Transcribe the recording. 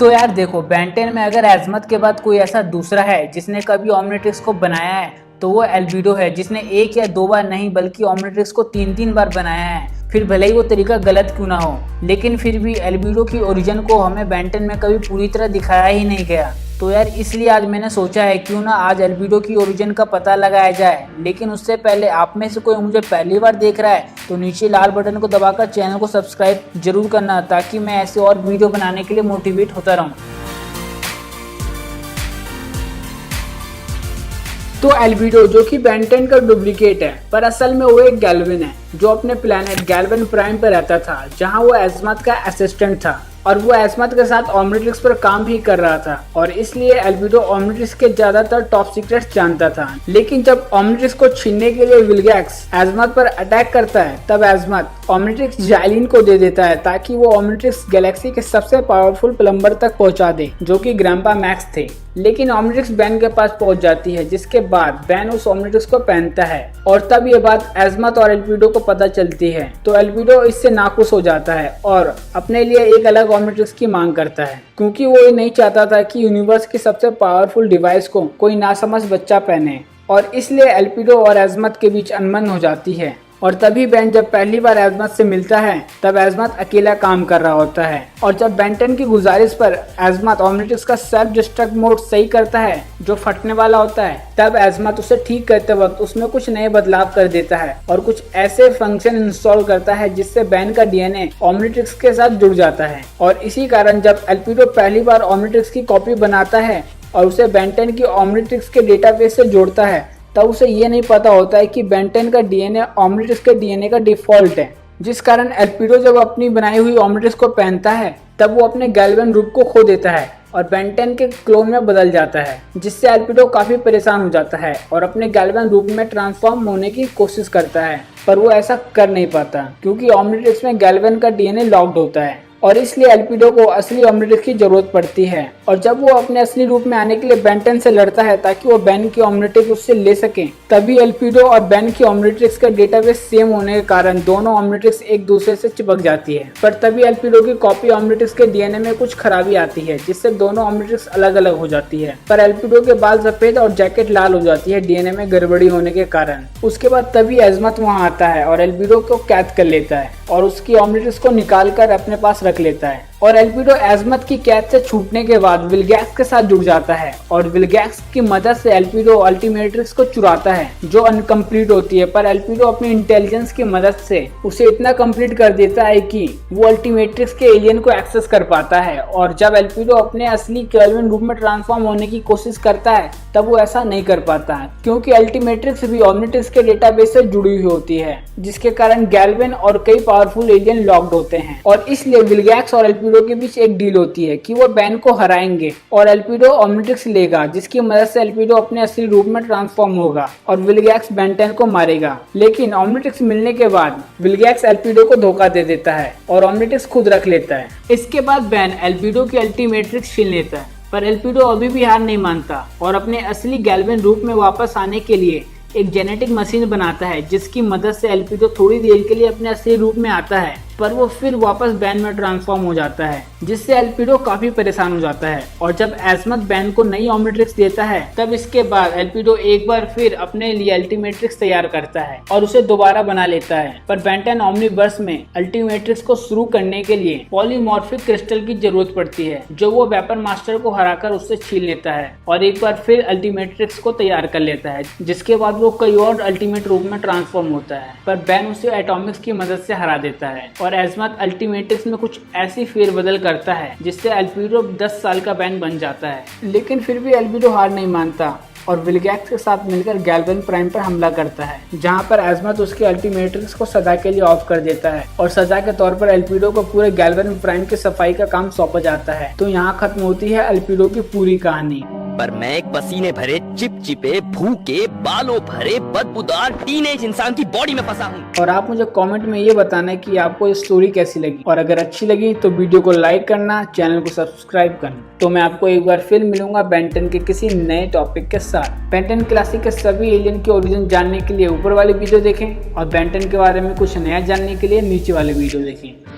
तो यार देखो, बेंटेन में अगर एजमत के बाद कोई ऐसा दूसरा है जिसने कभी ओमनिट्रिक्स को बनाया है तो वो एल्बिडो है, जिसने एक या दो बार नहीं बल्कि ओमनिट्रिक्स को 3-3 बार बनाया है। फिर भले ही वो तरीका गलत क्यों ना हो, लेकिन फिर भी एल्बिडो की ओरिजिन को हमें बेंटेन में कभी पूरी तरह दिखाया ही नहीं गया। तो यार इसलिए आज मैंने सोचा है क्यों ना आज एल्बिडो की ओरिजिन का पता लगाया जाए। लेकिन उससे पहले आप में से कोई मुझे पहली बार देख रहा है तो नीचे लाल बटन को दबाकर चैनल को सब्सक्राइब जरूर करना, ताकि मैं ऐसे और वीडियो बनाने के लिए मोटिवेट होता रहूं। तो एल्बिडो जो कि बेंटेन का डुप्लीकेट है, पर असल में वो एक गैल्विन है जो अपने प्लैनेट गैल्विन प्राइम पर रहता था, जहां वो एजमत का असिस्टेंट था और वो एजमत के साथ ओमनिट्रिक्स पर काम भी कर रहा था। और इसलिए एल्बिडो ओमनिट्रिक्स के ज्यादातर टॉप सीक्रेट्स जानता था। लेकिन जब ओमनिट्रिक्स को छीनने के लिए विलगैक्स एजमत पर अटैक करता है, तब एजमत ओमनिट्रिक्स जाइलिन को दे देता है ताकि वो ओमनिट्रिक्स गैलेक्सी के सबसे पावरफुल प्लम्बर तक पहुंचा दे, जो कि ग्रैंपा मैक्स थे। लेकिन ओमनिट्रिक्स बैन के पास पहुंच जाती है, जिसके बाद बैन उस ओमनिट्रिक्स को पहनता है और तब ये बात एजमत और एल्बिडो को पता चलती है। तो एल्बिडो इससे नाखुश हो जाता है और अपने लिए एक अलग ओमनिट्रिक्स की मांग करता है, क्योंकि वो ये नहीं चाहता था कि यूनिवर्स की सबसे पावरफुल डिवाइस को कोई नासमझ बच्चा पहने। और इसलिए एल्बिडो और एजमत के बीच अनबन हो जाती है। और तभी बैन जब पहली बार एजमत से मिलता है तब एजमत अकेला काम कर रहा होता है। और जब बेंटेन की गुजारिश पर एजमत ओमनिट्रिक्स का सेल्फ डिस्ट्रक्ट मोड सही करता है जो फटने वाला होता है, तब एजमत उसे ठीक करते वक्त उसमें कुछ नए बदलाव कर देता है और कुछ ऐसे फंक्शन इंस्टॉल करता है जिससे बैन का डीएनए ओमनिट्रिक्स के साथ जुड़ जाता है। और इसी कारण जब एल्बिडो पहली बार ओमनिट्रिक्स की कॉपी बनाता है और उसे बेंटेन की ओमनिट्रिक्स के डेटाबेस से जोड़ता है, तब उसे ये नहीं पता होता है कि बेंटेन का डीएनए ओमनिट्रिक्स के डीएनए का डिफॉल्ट है। जिस कारण एल्बिडो जब अपनी बनाई हुई ओमनिट्रिक्स को पहनता है तब वो अपने गैल्विन रूप को खो देता है और बेंटेन के क्लोन में बदल जाता है, जिससे एल्बिडो काफी परेशान हो जाता है और अपने गैल्विन रूप में ट्रांसफॉर्म होने की कोशिश करता है। पर वो ऐसा कर नहीं पाता क्योंकि ओमनिट्रिक्स में गैल्विन का डीएनए लॉक्ड होता है और इसलिए एल्बिडो को असली ओमनिट्रिक्स की जरूरत पड़ती है। और जब वो अपने असली रूप में आने के लिए बेंटेन से लड़ता है ताकि वो बैन की ओमनिट्रिक्स उससे ले सके, तभी एल्बिडो और बैन की ओमनिट्रिक्स का डेटाबेस सेम होने के कारण दोनों ओमनिट्रिक्स एक दूसरे से चिपक जाती है। पर तभी एल्बिडो की कॉपी ओमनिट्रिक्स के डीएनए में कुछ खराबी आती है, जिससे दोनों ओमनिट्रिक्स अलग अलग हो जाती है। पर एल्बिडो के बाल सफेद और जैकेट लाल हो जाती है डीएनए में गड़बड़ी होने के कारण। उसके बाद तभी एजमत वहाँ आता है और एल्बिडो को कैद कर लेता है और उसकी ओमनिट्रिक्स को निकाल कर अपने पास रख लेता है। और एल्बिडो एजमत की कैद से छूटने के बाद विलगैक्स के साथ जुड़ जाता है और विलगैक्स की मदद से एल्बिडो अल्टीमेट्रिक्स को चुराता है जो अनकम्प्लीट होती है। पर एल्बिडो अपनी इंटेलिजेंस की मदद से उसे इतना कंप्लीट कर देता है कि वो अल्टीमेट्रिक्स के एलियन को एक्सेस कर पाता है। और जब एल्बिडो अपने असली गैल्विन रूप में ट्रांसफॉर्म होने की कोशिश करता है तब वो ऐसा नहीं कर पाता है, क्योंकि अल्टीमेट्रिक्स भी ओमनिट्रिक्स के डेटाबेस से जुड़ी हुई होती है, जिसके कारण गैल्विन और कई पावरफुल एलियन लॉक्ड होते हैं। और इसलिए विलगैक्स और एल्बिडो के बीच एक डील होती है कि वो बैन को हराएंगे और एल्बिडो ओमनिट्रिक्स लेगा, जिसकी मदद से एल्बिडो अपने असली रूप में ट्रांसफॉर्म होगा और विलगैक्स बेंटेन को मारेगा। लेकिन ओमनिट्रिक्स मिलने के बाद विलगैक्स एल्बिडो को धोखा दे देता है और ओमनिट्रिक्स खुद रख लेता है। इसके बाद बैन एल्बिडो की अल्टीमेट्रिक्स छीन लेता है, पर एल्बिडो अभी भी हार नहीं मानता और अपने असली गैल्विन रूप में वापस आने के लिए एक जेनेटिक मशीन बनाता है, जिसकी मदद से एल्बिडो थोड़ी देर के लिए अपने असली रूप में आता है, पर वो फिर वापस बैन में ट्रांसफॉर्म हो जाता है, जिससे एल्बिडो काफी परेशान हो जाता है। और जब एजमत बैन को नई ओमनिट्रिक्स देता है तब इसके बाद एल्बिडो एक बार फिर अपने लिए अल्टीमेट्रिक्स तैयार करता है और उसे दोबारा बना लेता है। पर बेंटेन ओमनिवर्स में अल्टीमेट्रिक्स को शुरू करने के लिए पॉलीमॉर्फिक क्रिस्टल की जरूरत पड़ती है, जो वो वेपन मास्टर को हराकर उससे छीन लेता है और एक बार फिर अल्टीमेट्रिक्स को तैयार कर लेता है, जिसके बाद वो कई और अल्टीमेट रूप में ट्रांसफॉर्म होता है। पर बैन उसे एटॉमिक्स की मदद से हरा देता है और एजमत अल्टीमेट्रिक्स में कुछ ऐसी फेरबदल करता है जिससे एल्बिडो 10 साल का बैन बन जाता है। लेकिन फिर भी एल्बिडो हार नहीं मानता और विलगैक्स के साथ मिलकर गैल्विन प्राइम पर हमला करता है, जहां पर एजमत उसके अल्टीमेट्रिक्स को सजा के लिए ऑफ कर देता है और सजा के तौर पर एल्बिडो को पूरे गैल्विन प्राइम की सफाई का काम सौंपा जाता है। तो यहाँ खत्म होती है एल्बिडो की पूरी कहानी। पर मैं एक पसीने भरे, चिपचिपे, भूखे, बालों भरे, बदबूदार टीनेज इंसान की बॉडी में फंसा हूँ। और आप मुझे कमेंट में ये बताना है कि आपको ये स्टोरी कैसी लगी, और अगर अच्छी लगी तो वीडियो को लाइक करना, चैनल को सब्सक्राइब करना। तो मैं आपको एक बार फिर मिलूंगा बेंटेन के किसी नए टॉपिक के साथ। बेंटेन क्लासिक के सभी एलियन के ओरिजिन जानने के लिए ऊपर वाले वीडियो देखें और बेंटेन के बारे में कुछ नया जानने के लिए नीचे वाले वीडियो देखें।